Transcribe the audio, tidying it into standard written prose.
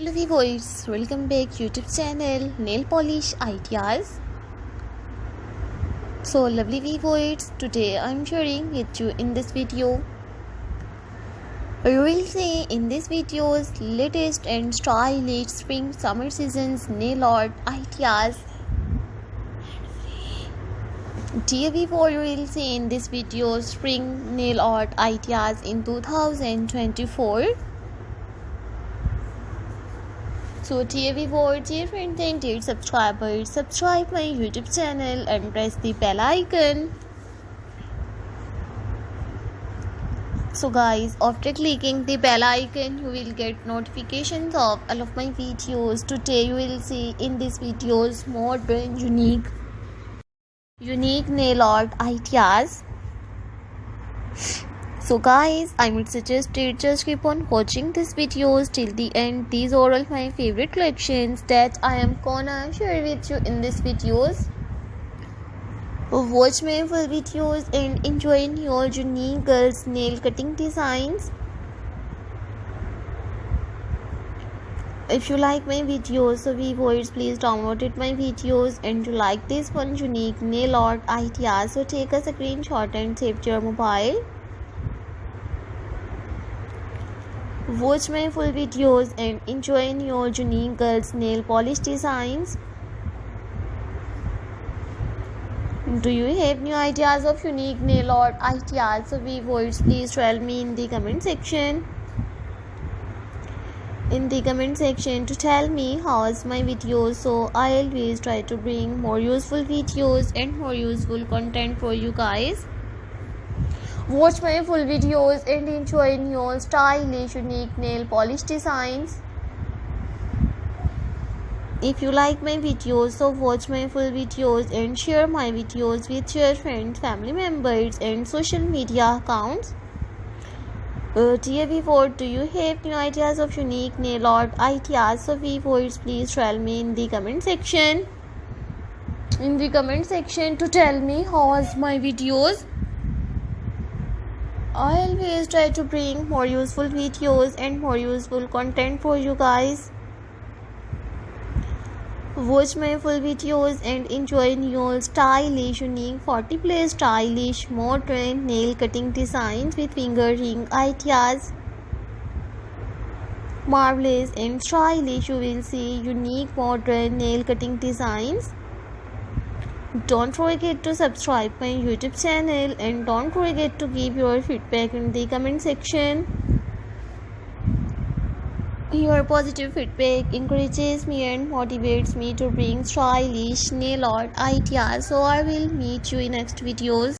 Hello viewers, welcome back YouTube channel Nail Polish Ideas. So lovely viewers, today I'm sharing with you in this video. You will see in this video's latest and stylish spring summer seasons nail art ideas. Dear viewer, you will see in this video spring nail art ideas in 2024. So dear viewer, dear friends and dear subscribers, subscribe my YouTube channel and press the bell icon. So guys, after clicking the bell icon, you will get notifications of all of my videos. Today you will see in these videos more brand unique nail art ideas. So guys, I would suggest that just keep on watching these videos till the end. These are all my favorite collections that I am gonna share with you in these videos. Watch my full videos and enjoy your unique girls nail cutting designs. If you like my videos, so viewers, please download my videos and you like this one unique nail art idea, so take a screenshot and save to your mobile. Watch my full videos and enjoy your unique girls nail polish designs. Do you have new ideas of unique nail art ideas? So viewers, please tell me in the comment section. In the comment section to tell me how's my videos, so I always try to bring more useful videos and more useful content for you guys. Watch my full videos and enjoy your stylish unique nail polish designs. If you like my videos, so watch my full videos and share my videos with your friends, family members and social media accounts. Dear viewer, do you have new ideas of unique nail art ideas? So viewers, please tell me in the comment section. In the comment section to tell me how was my videos. I always try to bring more useful videos and more useful content for you guys. Watch my full videos and enjoy your stylish, unique 40+ stylish, modern nail cutting designs with finger ring ideas. Marvelous and stylish, you will see unique modern nail cutting designs. Don't forget to subscribe my YouTube channel and don't forget to give your feedback in the comment section. Your positive feedback encourages me and motivates me to bring stylish nail art ideas. So I will meet you in next videos.